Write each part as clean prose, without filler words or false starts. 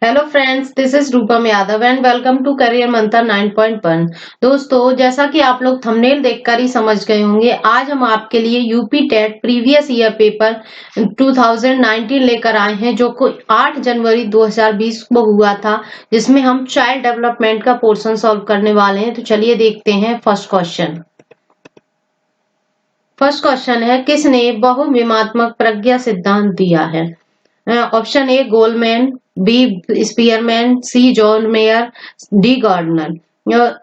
Hello friends, this is Rupam Yadav and welcome to career Mantra 9.1। दोस्तों, जैसा कि आप लोग थंबनेल देखकर ही समझ गए होंगे, आज हम आपके लिए UP TET previous year paper 2019 लेकर आए हैं, जो को 8 जनवरी 2020 को हुआ था, जिसमें हम चाइल्ड डेवलपमेंट का पोर्शन सॉल्व करने वाले हैं। तो चलिए देखते हैं फर्स्ट क्वेश्चन। फर्स्ट क्वेश्चन है, किसने बहुविमात्मक प्रज्ञा सिद्धांत दिया है? Option A Goleman, B Spearman, C John Mayer, D Gardner.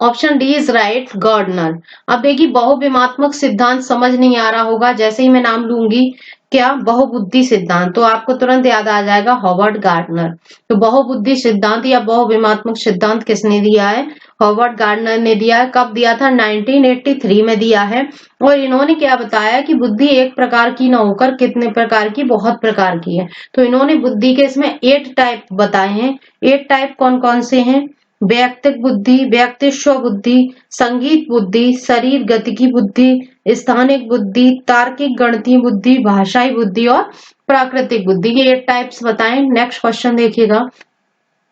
Option D is right, Gardner. अब देखिए, बहुविमात्मक सिद्धांत समझ नहीं आ रहा होगा, जैसे ही मैं नाम लूंगी क्या बहुबुद्धि सिद्धांत, तो आपको तुरंत याद आ जाएगा हॉवर्ड गार्डनर। तो बहुबुद्धि सिद्धांत या बहुविमात्मक सिद्धांत किसने दिया है? हॉवर्ड गार्डनर ने दिया है। कब दिया था? 1983 में दिया है। और इन्होंने क्या बताया कि बुद्धि एक प्रकार की न होकर कितने प्रकार की, बहुत प्रकार की है। तो इन्होंने बुद्धि के इसमें 8 टाइप बताए हैं। 8 टाइप कौन कौन से हैं? वैयक्तिक बुद्धि, व्यक्तिस्व बुद्धि, संगीत बुद्धि, शरीर गतिकी बुद्धि, स्थानिक बुद्धि, तार्किक गणितीय बुद्धि, भाषाई बुद्धि और प्राकृतिक बुद्धि। ये 8 टाइप्स बताएं। नेक्स्ट क्वेश्चन देखिएगा।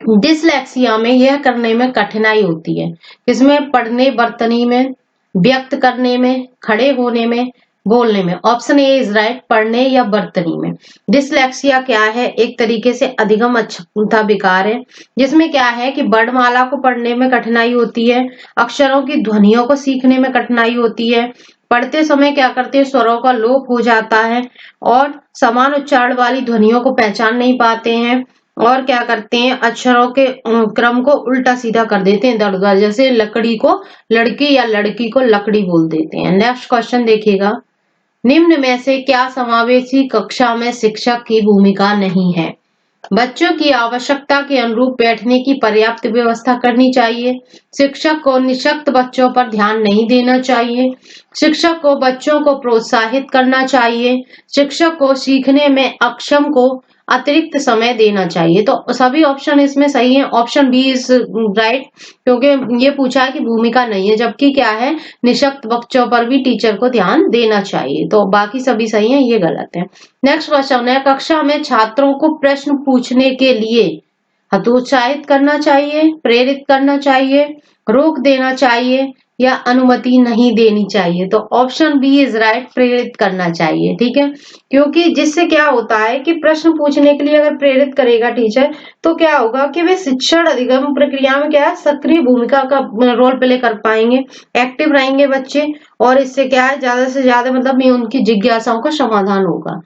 डिसलेक्सिया में यह करने में कठिनाई होती है। किसमें? पढ़ने बर्तनी में, व्यक्त करने में, खड़े होने में, बोलने में। ऑप्शन ए इज राइट, पढ़ने या बर्तनी में। डिसलेक्सिया क्या है? एक तरीके से अधिगम अक्षमता विकार है, जिसमें क्या है कि वर्णमाला को पढ़ने में कठिनाई होती है, अक्षरों की ध्वनियों को सीखने में कठिनाई होती है, पढ़ते समय क्या करते हैं, स्वरों का लोप हो जाता है और समान उच्चारण वाली ध्वनियों को पहचान नहीं पाते हैं, और क्या करते हैं, अक्षरों के क्रम को उल्टा सीधा कर देते हैं, इधर उधर, जैसे लकड़ी को लड़की या लड़की को लकड़ी बोल देते हैं। नेक्स्ट क्वेश्चन देखिएगा। निम्न में से क्या समावेशी कक्षा में शिक्षक की भूमिका नहीं है? बच्चों की आवश्यकता के अनुरूप बैठने की पर्याप्त व्यवस्था करनी चाहिए, शिक्षक को निःशक्त बच्चों पर ध्यान नहीं देना चाहिए, शिक्षक को बच्चों को प्रोत्साहित करना चाहिए, शिक्षक को सीखने में अक्षम को अतिरिक्त समय देना चाहिए। तो सभी ऑप्शन इसमें सही है। ऑप्शन बी इज राइट, क्योंकि ये पूछा है कि भूमिका नहीं है, जबकि क्या है, निःशक्त बच्चों पर भी टीचर को ध्यान देना चाहिए। तो बाकी सभी सही है, ये गलत है। नेक्स्ट क्वेश्चन है, कक्षा में छात्रों को प्रश्न पूछने के लिए हतोत्साहित करना चाहिए, प्रेरित करना चाहिए, रोक देना चाहिए या अनुमति नहीं देनी चाहिए? तो ऑप्शन बी इज राइट, प्रेरित करना चाहिए। ठीक है, क्योंकि जिससे क्या होता है कि प्रश्न पूछने के लिए अगर प्रेरित करेगा टीचर, तो क्या होगा कि वे शिक्षण अधिगम प्रक्रिया में क्या है, सक्रिय भूमिका का रोल प्ले कर पाएंगे, एक्टिव रहेंगे बच्चे, और इससे क्या है, ज्यादा से ज्यादा मतलब उनकी जिज्ञासाओं का समाधान होगा।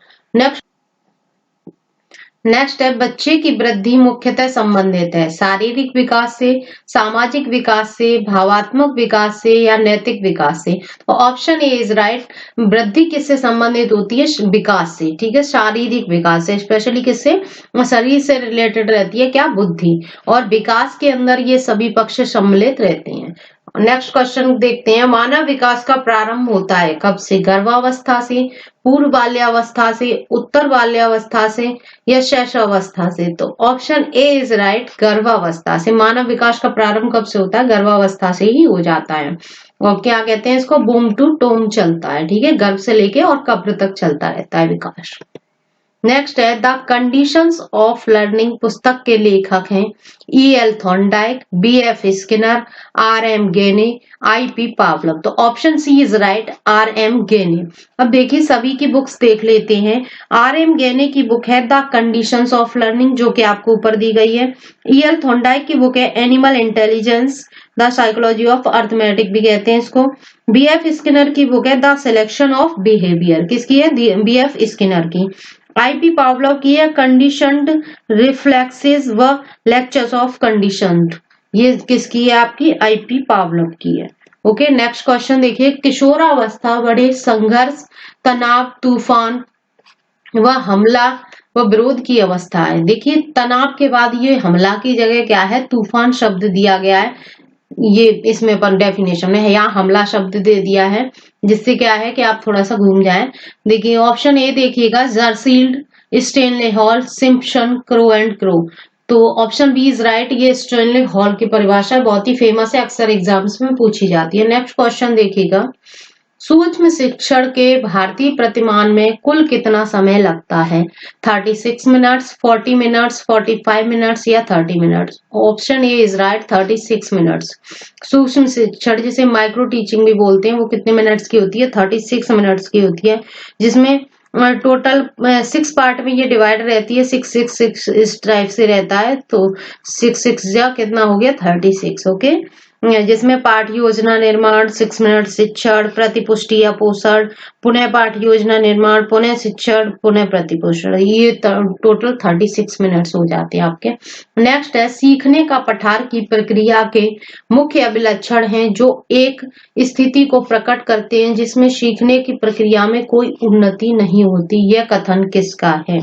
नेक्स्ट है, बच्चे की वृद्धि मुख्यतः संबंधित है शारीरिक विकास से, सामाजिक विकास से, भावात्मक विकास से या नैतिक विकास से? तो ऑप्शन ए इज राइट, वृद्धि किससे संबंधित होती है? विकास से। ठीक है, शारीरिक विकास से, स्पेशली किससे? शरीर से रिलेटेड रहती है क्या? बुद्धि। और विकास के अंदर ये सभी पक्ष सम्मिलित रहते हैं। नेक्स्ट क्वेश्चन देखते हैं, मानव विकास का प्रारंभ होता है कब से? गर्भावस्था से, पूर्व बाल्यावस्था से, उत्तर बाल्यावस्था से या शैशवावस्था से? तो ऑप्शन ए इज राइट, गर्भावस्था से। मानव विकास का प्रारंभ कब से होता है? गर्भावस्था से ही हो जाता है। और क्या कहते हैं इसको? बूम टू टोम चलता है। ठीक है, गर्भ से लेके और कब्र तक चलता रहता है विकास। नेक्स्ट है, द कंडीशंस ऑफ लर्निंग पुस्तक के लेखक हैं E.L. Thorndike, B.F. Skinner, R.M. गेने, I.P. पावलव। तो option C is right, R.M. गेने। अब देखिए, सभी की बुक्स देख लेते हैं। R.M. गेने की बुक है द कंडीशंस ऑफ लर्निंग, जो कि आपको ऊपर दी गई है। E.L. थॉर्नडाइक की बुक है animal intelligence, the psychology of arithmetic भी कहते हैं इसको। B.F. स्किनर की बुक है द सिलेक्शन ऑफ बिहेवियर। किसकी है? B.F. स्किनर की। I.P. पावलव की है कंडीशनड रिफ्लेक्सेस व लेक्चर्स ऑफ कंडीशनड। ये किसकी है? आपकी I.P. पावलव की है। ओके, नेक्स्ट क्वेश्चन देखिए, किशोरावस्था बड़े संघर्ष, तनाव, तूफान व हमला व विरोध की अवस्था है। देखिए, तनाव के बाद ये हमला की जगह क्या है, तूफान शब्द दिया गया है। ये इसमें पर डेफिनेशन में है, यहाँ हमला शब्द दे दिया है, जिससे क्या है कि आप थोड़ा सा घूम जाए। देखिए, ऑप्शन ए देखिएगा, Jersild, Stanley Hall, Simpson, Crow and Crow. तो ऑप्शन बी इज राइट, ये स्टेनले हॉल की परिभाषा बहुत ही फेमस है, अक्सर एग्जाम्स में पूछी जाती है। नेक्स्ट क्वेश्चन देखिएगा, सूक्ष्म शिक्षण के भारतीय प्रतिमान में कुल कितना समय लगता है? 36 मिनट्स, 40 मिनट्स, 45 मिनट्स या 30 minutes? Option A is right, 36 minutes. सूक्ष्म शिक्षण जिसे माइक्रो टीचिंग भी बोलते हैं वो कितने मिनट्स की होती है? 36 मिनट्स की होती है, जिसमें टोटल 6 पार्ट में ये डिवाइड रहती है। 6 इस टाइप से रहता है, तो 6 या कितना हो गया? 36। ओके, जिसमें पाठ योजना निर्माण, 6 मिनट शिक्षण, प्रतिपुष्टि या पोषण, पुनः पाठ योजना निर्माण, पुनः शिक्षण, पुनः प्रतिपोषण, ये टोटल 36 मिनट्स हो जाते हैं आपके। नेक्स्ट है, सीखने का पठार की प्रक्रिया के मुख्य अभिलक्षण हैं जो एक स्थिति को प्रकट करते हैं जिसमें सीखने की प्रक्रिया में कोई उन्नति नहीं होती। यह कथन किसका है?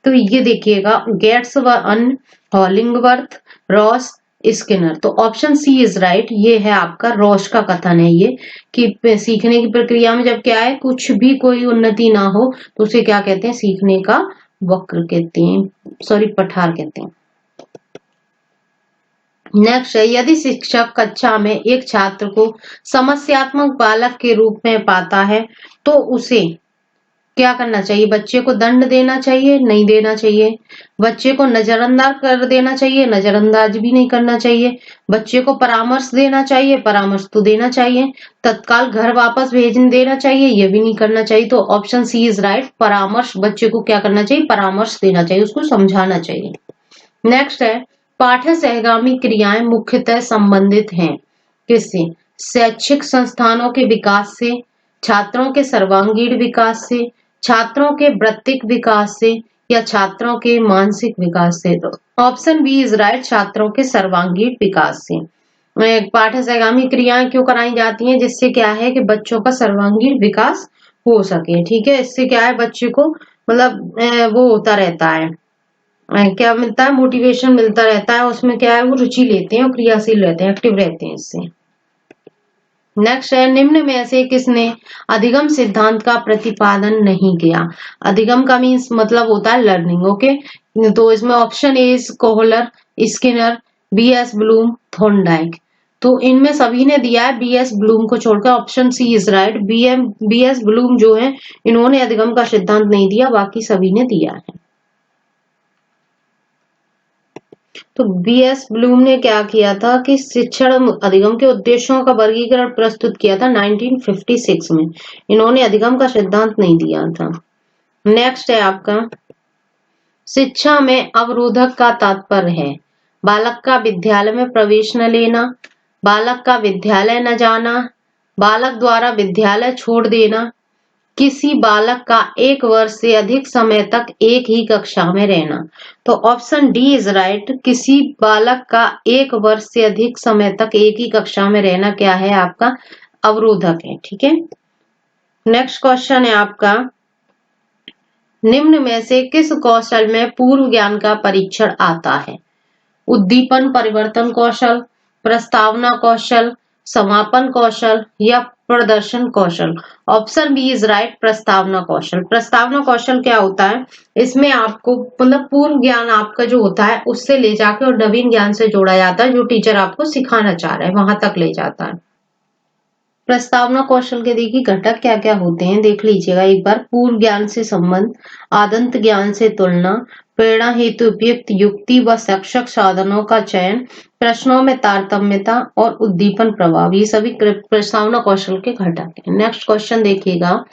तो ये देखिएगा, गेट्स व अन, हॉलिंगवर्थ, रॉस, स्किनर। तो ऑप्शन सी इज राइट, ये है आपका रॉस का कथन है ये, कि सीखने की प्रक्रिया में जब क्या है, कुछ भी कोई उन्नति ना हो तो उसे क्या कहते हैं? सीखने का वक्र कहते हैं, सॉरी पठार कहते हैं। नेक्स्ट है, यदि शिक्षक कक्षा में एक छात्र को समस्यात्मक बालक के रूप में पाता है तो उसे क्या करना चाहिए? बच्चे को दंड देना चाहिए? नहीं देना चाहिए। बच्चे को नजरअंदाज कर देना चाहिए? नजरअंदाज भी नहीं करना चाहिए। बच्चे को परामर्श देना चाहिए? परामर्श तो देना चाहिए। तत्काल घर वापस भेज देना चाहिए? ये भी नहीं करना चाहिए। तो ऑप्शन सी इज राइट, परामर्श। बच्चे को क्या करना चाहिए? परामर्श देना चाहिए, उसको समझाना चाहिए। नेक्स्ट है, पाठ्य सहगामी क्रियाएं मुख्यतः संबंधित हैं किससे? शैक्षिक संस्थानों के विकास से, छात्रों के सर्वांगीण विकास से, छात्रों के वृत्तिक विकास से, या छात्रों के मानसिक विकास से? तो ऑप्शन बी इज राइट, छात्रों के सर्वांगीण विकास से। पाठ्य सहगामी क्रियाएं क्यों कराई जाती हैं? जिससे क्या है कि बच्चों का सर्वांगीण विकास हो सके। ठीक है, इससे क्या है, बच्चे को मतलब वो होता रहता है, क्या मिलता है? मोटिवेशन मिलता रहता है, उसमें क्या है, वो रुचि लेते हैं और क्रियाशील रहते हैं, एक्टिव रहते हैं इससे। नेक्स्ट है, निम्न में से किसने अधिगम सिद्धांत का प्रतिपादन नहीं किया? अधिगम का मीन्स मतलब होता है लर्निंग। ओके, तो इसमें option A is Kohler, Skinner, B S. Bloom, Thorndike. तो इनमें सभी ने दिया है बी.एस. ब्लूम को छोड़कर। Option C is right, B S. Bloom जो है इन्होंने अधिगम का सिद्धांत नहीं दिया, बाकी सभी ने दिया है। तो बी.एस. ब्लूम ने क्या किया था कि शिक्षण अधिगम के उद्देश्यों का वर्गीकरण प्रस्तुत किया था 1956 में। इन्होंने अधिगम का सिद्धांत नहीं दिया था। नेक्स्ट है आपका, शिक्षा में अवरोधक का तात्पर्य है बालक का विद्यालय में प्रवेश न लेना, बालक का विद्यालय न जाना, बालक द्वारा विद्यालय छोड़ देना, किसी बालक का 1 वर्ष से अधिक समय तक एक ही कक्षा में रहना। तो ऑप्शन डी इज राइट, किसी बालक का 1 वर्ष से अधिक समय तक एक ही कक्षा में रहना क्या है? आपका अवरोधक है। ठीक है, नेक्स्ट क्वेश्चन है आपका, निम्न में से किस कौशल में पूर्व ज्ञान का परीक्षण आता है? उद्दीपन परिवर्तन कौशल, प्रस्तावना कौशल, समापन कौशल, या प्रदर्शन कौशल? ऑप्शन बी इज राइट, प्रस्तावना कौशल। प्रस्तावना कौशल क्या होता है? इसमें आपको मतलब पूर्व ज्ञान आपका जो होता है उससे ले जाके और नवीन ज्ञान से जोड़ा जाता है, जो टीचर आपको सिखाना चाह रहा है वहां तक ले जाता है। प्रस्तावना कौशल के देखिए घटक क्या क्या होते हैं, देख लीजिएगा एक बार। पूर्व ज्ञान से संबंध, आदंत ज्ञान से तुलना, प्रेरणा हेतु उपयुक्त युक्ति व शिक्षक साधनों का चयन, प्रश्नों में तारतम्यता और उद्दीपन प्रभाव, ये सभी प्रस्तावना कौशल के घटक हैं। नेक्स्ट क्वेश्चन देखिएगा,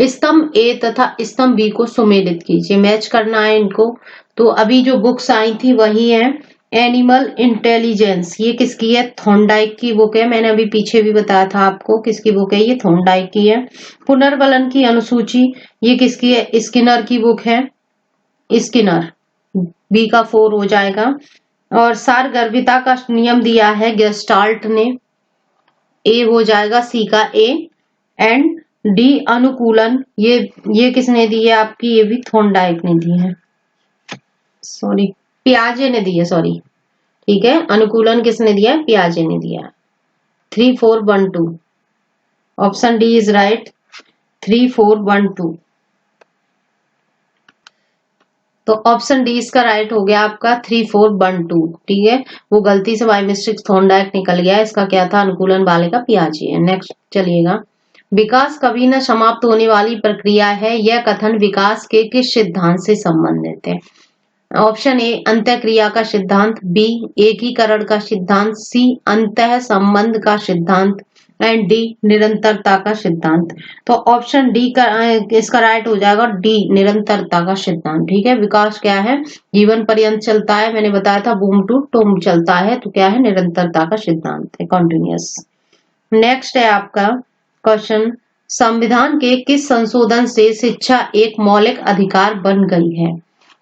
स्तंभ ए तथा स्तंभ बी को सुमेलित कीजिए, मैच करना है इनको। तो अभी जो बुक्स आई थी वही है एनिमल इंटेलिजेंस, ये किसकी है? थॉर्नडाइक की बुक है। मैंने अभी पीछे भी बताया था आपको किसकी बुक है, ये थॉर्नडाइक की है। पुनर्बलन की अनुसूची, ये किसकी है? स्किनर की बुक है, स्किनर। बी का 4 हो जाएगा। और सारगर्भिता का नियम दिया है गेस्टाल्ट ने, ए हो जाएगा, सी का ए। एंड डी अनुकूलन, ये किसने दी है आपकी? ये भी थॉर्नडाइक ने दी है, सॉरी पियाजे ने दी है, सॉरी। ठीक है, अनुकूलन किसने दिया है? पियाजे ने दिया। 3, 4, 1, 2, ऑप्शन डी इज राइट, 3, 4, 1, 2। तो ऑप्शन डी इसका राइट हो गया आपका 3, 4, 1, 2। ठीक है, वो गलती से बाय मिस्टेक थॉर्नडाइक निकल गया, इसका क्या था? अनुकूलन वाले का पियाजे है। नेक्स्ट चलिएगा, विकास कभी न समाप्त होने वाली प्रक्रिया है। यह कथन विकास के किस सिद्धांत से संबंधित है? ऑप्शन ए अंतःक्रिया का सिद्धांत, बी एकीकरण का सिद्धांत, सी अंतः संबंध का सिद्धांत एंड डी निरंतरता का सिद्धांत। तो ऑप्शन डी का इसका राइट हो जाएगा, डी निरंतरता का सिद्धांत। ठीक है, विकास क्या है? जीवन पर्यंत चलता है, मैंने बताया था बूम टू टूम चलता है, तो क्या है? निरंतरता का सिद्धांत है, कॉन्टिन्यूअस। नेक्स्ट है आपका क्वेश्चन, संविधान के किस संशोधन से शिक्षा एक मौलिक अधिकार बन गई है?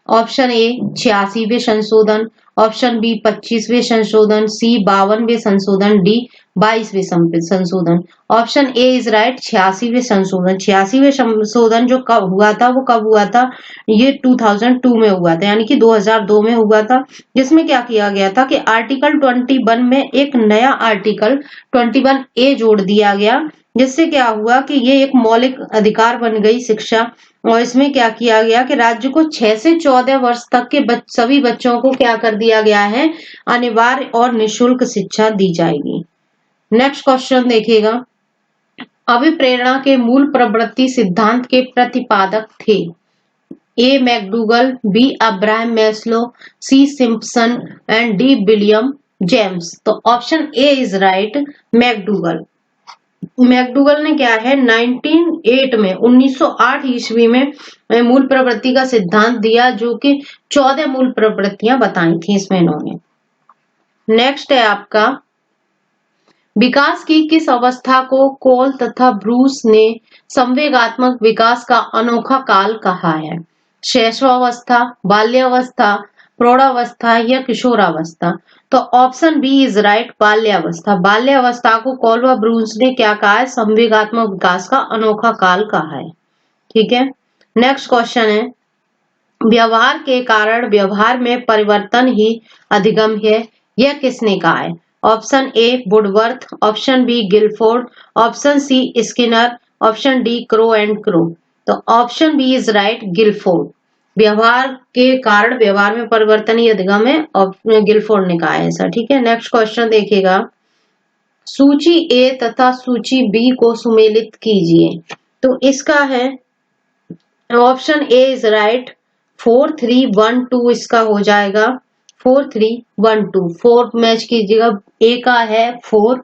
ऑप्शन ए 86वें संशोधन, ऑप्शन बी 25वें संशोधन, सी 52वें संशोधन, डी 22वें संशोधन। ऑप्शन ए इज राइट, 86वें संशोधन। 86वें संशोधन जो कब हुआ था, वो कब हुआ था? ये 2002 में हुआ था, यानी कि 2002 में हुआ था। जिसमें क्या किया गया था कि आर्टिकल 21 में एक नया आर्टिकल 21A जोड़ दिया गया, जिससे क्या हुआ कि ये एक मौलिक अधिकार बन गई शिक्षा। और इसमें क्या किया गया कि राज्य को 6 से 14 वर्ष तक के सभी बच्चों को क्या कर दिया गया है? अनिवार्य और निशुल्क शिक्षा दी जाएगी। नेक्स्ट क्वेश्चन देखिएगा, अभिप्रेरणा के मूल प्रवृत्ति सिद्धांत के प्रतिपादक थे? A McDougall, B Abraham Maslow, C Simpson and D William James. तो option A is right, McDougall. McDougall ने क्या है 1908 ईस्वी में मूल प्रवृत्ति का सिद्धांत दिया, जो कि 14 मूल प्रवृत्तियां बताई थी इसमें इन्होंने। नेक्स्ट है आपका, विकास की किस अवस्था को कोल तथा ब्रूस ने संवेगात्मक विकास का अनोखा काल कहा है? शैशवावस्था, बाल्यावस्था, प्रौढ़ावस्था या किशोरावस्था। तो ऑप्शन बी इज राइट, बाल्यावस्था। बाल्यावस्था को कोल व ब्रूस ने क्या कहा है? संवेगात्मक विकास का अनोखा काल कहा है। ठीक है, नेक्स्ट क्वेश्चन है, व्यवहार के कारण व्यवहार में परिवर्तन ही अधिगम है, यह किसने कहा है? Option A Woodworth, option B Guilford, option C Skinner, option D Crow and Crow. तो option B is right, Guilford. व्यवहार के कारण व्यवहार में परिवर्तन ही अधिगम है, और गिलफोर्ड ने कहा है ऐसा। ठीक है, नेक्स्ट क्वेश्चन देखिएगा, सूची ए तथा सूची बी को सुमेलित कीजिए। तो इसका है ऑप्शन ए इज राइट, 4 3 1 2 इसका हो जाएगा, 4 3 1 2। 4 मैच कीजिएगा, ए का है 4,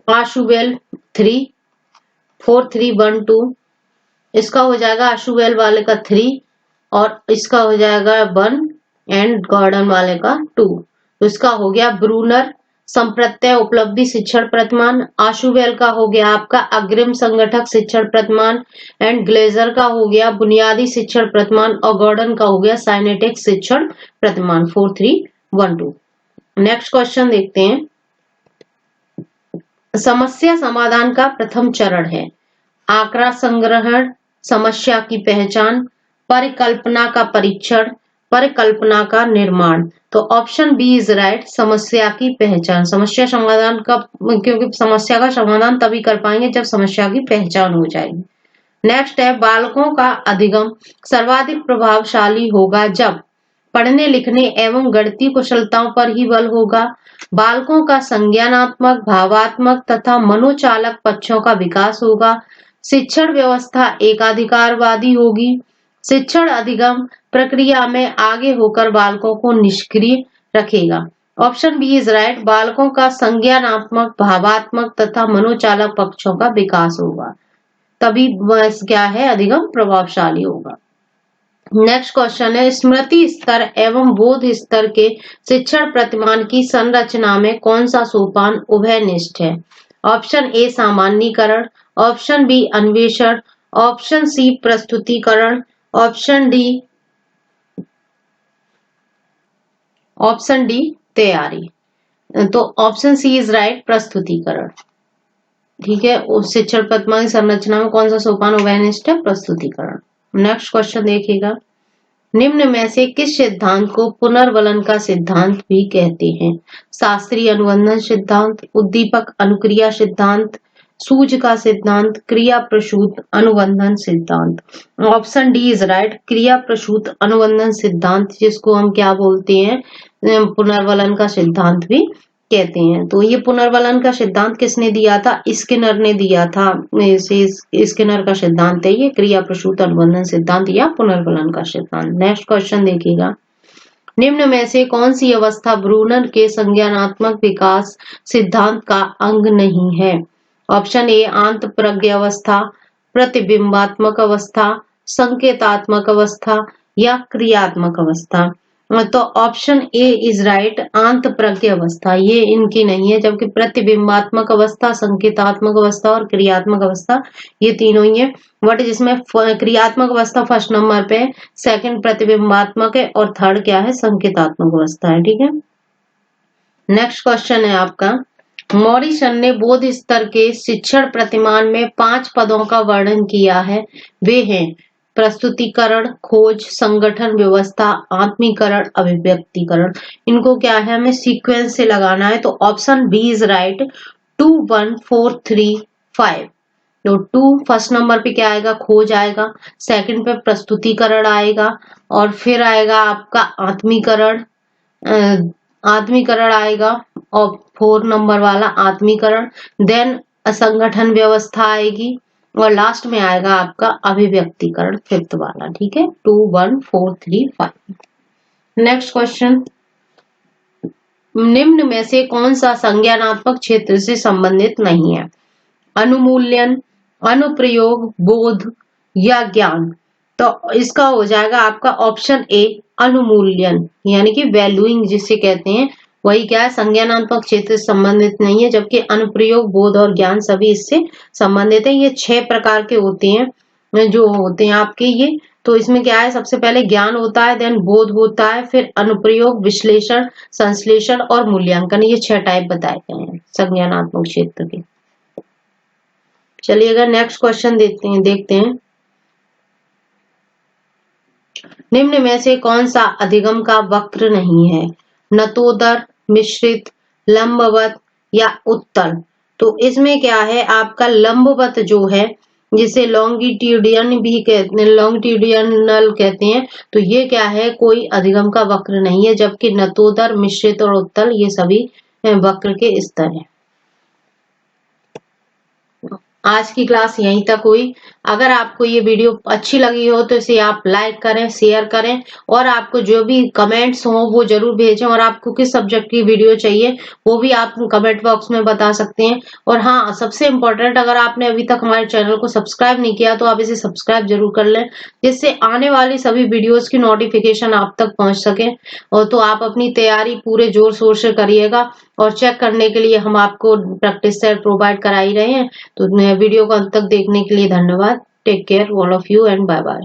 आशुबेल 3, 4 3 1 2। इसका हो जाएगा आशुबेल वाले का 3, और इसका हो जाएगा 1 एंड गॉर्डन वाले का 2। तो इसका हो गया ब्रूनर संप्रत्यय उपलब्धि शिक्षण प्रतिमान, आशुबेल का हो गया आपका अग्रिम संगठक शिक्षण प्रतिमान, एंड ग्लेजर का हो गया बुनियादी शिक्षण प्रतिमान, और गॉर्डन का हो गया साइनेटिक शिक्षण प्रतिमान। 4 3 1 2। नेक्स्ट क्वेश्चन देखते हैं, समस्या समाधान का प्रथम चरण है आंकड़ा संग्रहण, समस्या की पहचान, परिकल्पना का परीक्षण, परिकल्पना का निर्माण। तो ऑप्शन बी इज राइट, समस्या की पहचान। समस्या समाधान का, क्योंकि समस्या का समाधान तभी कर पाएंगे जब समस्या की पहचान हो जाएगी। नेक्स्ट है, बालकों का अधिगम सर्वाधिक प्रभावशाली होगा जब पढ़ने लिखने एवं गणितीय कुशलताओं पर ही बल होगा, बालकों का संज्ञानात्मक, भावात्मक तथा मनोचालक पक्षों का विकास होगा, शिक्षण व्यवस्था एकाधिकारवादी होगी, शिक्षण अधिगम प्रक्रिया में आगे होकर बालकों को निष्क्रिय रखेगा। ऑप्शन बी इज राइट, बालकों का संज्ञानात्मक, भावात्मक तथा मनोचालक पक्षों का विकास होगा, तभी क्या है? अधिगम प्रभावशाली होगा। नेक्स्ट क्वेश्चन है, स्मृति स्तर एवं बोध स्तर के शिक्षण प्रतिमान की संरचना में कौन सा सोपान उभयनिष्ठ है? ऑप्शन ए सामान्यीकरण, ऑप्शन बी अन्वेषण, ऑप्शन सी प्रस्तुतिकरण, ऑप्शन डी तैयारी। तो ऑप्शन सी इज राइट, प्रस्तुतिकरण। ठीक है, उस शिक्षण प्रतिमान की संरचना में कौन सा सोपान उभयनिष्ठ है? प्रस्तुतिकरण। नेक्स्ट क्वेश्चन देखिएगा, निम्न में से किस सिद्धांत को पुनर्वलन का सिद्धांत भी कहते हैं? शास्त्रीय अनुबंधन सिद्धांत, उद्दीपक अनुक्रिया सिद्धांत, सूझ का सिद्धांत, क्रिया प्रसूत अनुबंधन सिद्धांत। ऑप्शन डी इज राइट, क्रिया प्रसूत अनुबंधन सिद्धांत, जिसको हम क्या बोलते हैं? पुनर्वलन का सिद्धांत भी कहते हैं। तो ये पुनर्वलन का सिद्धांत किसने दिया था? स्किनर ने दिया था। स्किनर का सिद्धांत है ये, क्रिया प्रसूत अनुबंधन सिद्धांत या पुनर्वलन का सिद्धांत। नेक्स्ट क्वेश्चन देखिएगा, निम्न में से कौन सी अवस्था ब्रूनर के संज्ञानात्मक विकास सिद्धांत का अंग नहीं है? ऑप्शन ए आंत प्रज्ञावस्था, प्रतिबिंबात्मक अवस्था, संकेतात्मक अवस्था या क्रियात्मक अवस्था। तो ऑप्शन ए इज राइट, आंत प्रज्ञ अवस्था ये इनकी नहीं है, जबकि प्रतिबिंबात्मक अवस्था, संकेतात्मक अवस्था और क्रियात्मक अवस्था ये तीनों ही है। बट जिसमें क्रियात्मक अवस्था फर्स्ट नंबर पे, सेकंड प्रतिबिंबात्मक है और थर्ड क्या है? संकेतात्मक अवस्था है। ठीक है, नेक्स्ट क्वेश्चन है आपका, मॉरिसन ने बोध स्तर के शिक्षण प्रतिमान में 5 पदों का वर्णन किया है। वे हैं प्रस्तुतिकरण, खोज, संगठन, व्यवस्था, आत्मीकरण, अभिव्यक्तिकरण। इनको क्या है, हमें सीक्वेंस से लगाना है। तो ऑप्शन बी इज राइट, 2 1 4 3 5। तो 2 फर्स्ट नंबर पे क्या आएगा? खोज आएगा, सेकंड पे प्रस्तुतिकरण आएगा और फिर आएगा आपका आत्मीकरण, आत्मीकरण आएगा और 4 नंबर वाला आत्मीकरण, देन संगठन व्यवस्था आएगी और लास्ट में आएगा आपका अभिव्यक्तिकरण, फिफ्थ वाला। ठीक है, 2 1 4 3 5। नेक्स्ट क्वेश्चन, निम्न में से कौन सा संज्ञानात्मक क्षेत्र से संबंधित नहीं है? अनुमूल्यन, अनुप्रयोग, बोध या ज्ञान। तो इसका हो जाएगा आपका ऑप्शन ए अनुमूल्यन, यानी कि वैल्यूइंग जिसे कहते हैं, वही क्या है? संज्ञानात्मक क्षेत्र से संबंधित नहीं है, जबकि अनुप्रयोग, बोध और ज्ञान सभी इससे संबंधित है। ये 6 प्रकार के होते हैं जो होते हैं आपके ये। तो इसमें क्या है? सबसे पहले ज्ञान होता है, देन बोध होता है, फिर अनुप्रयोग, विश्लेषण, संश्लेषण और मूल्यांकन। ये 6 टाइप बताए गए हैं संज्ञानात्मक क्षेत्र के। चलिएगा नेक्स्ट क्वेश्चन देखते हैं, निम्न में से कौन सा अधिगम का वक्र नहीं है? नतोदर, मिश्रित, लंबवत या उत्तल। तो इसमें क्या है आपका लंबवत जो है, जिसे लॉन्गिट्यूडियन भी कहते हैं, लॉन्गिट्यूडियनल कहते हैं। तो ये क्या है? कोई अधिगम का वक्र नहीं है, जबकि नतोदर, मिश्रित और उत्तल ये सभी वक्र के स्तर हैं। आज की क्लास यहीं तक हुई। अगर आपको ये वीडियो अच्छी लगी हो तो इसे आप लाइक करें, शेयर करें और आपको जो भी कमेंट्स हो वो जरूर भेजें। और आपको किस सब्जेक्ट की वीडियो चाहिए वो भी आप कमेंट बॉक्स में बता सकते हैं। और हाँ, सबसे इम्पोर्टेंट, अगर आपने अभी तक हमारे चैनल को सब्सक्राइब नहीं किया तो आप इसे सब्सक्राइब जरूर कर लें, जिससे आने वाली सभी वीडियोज की नोटिफिकेशन आप तक पहुंच सके। और तो आप अपनी तैयारी पूरे जोर शोर से करिएगा और चेक करने के लिए हम आपको प्रैक्टिस सेट प्रोवाइड करा ही रहे हैं। तो वीडियो को अंत तक देखने के लिए धन्यवाद। Take care all of you and bye bye.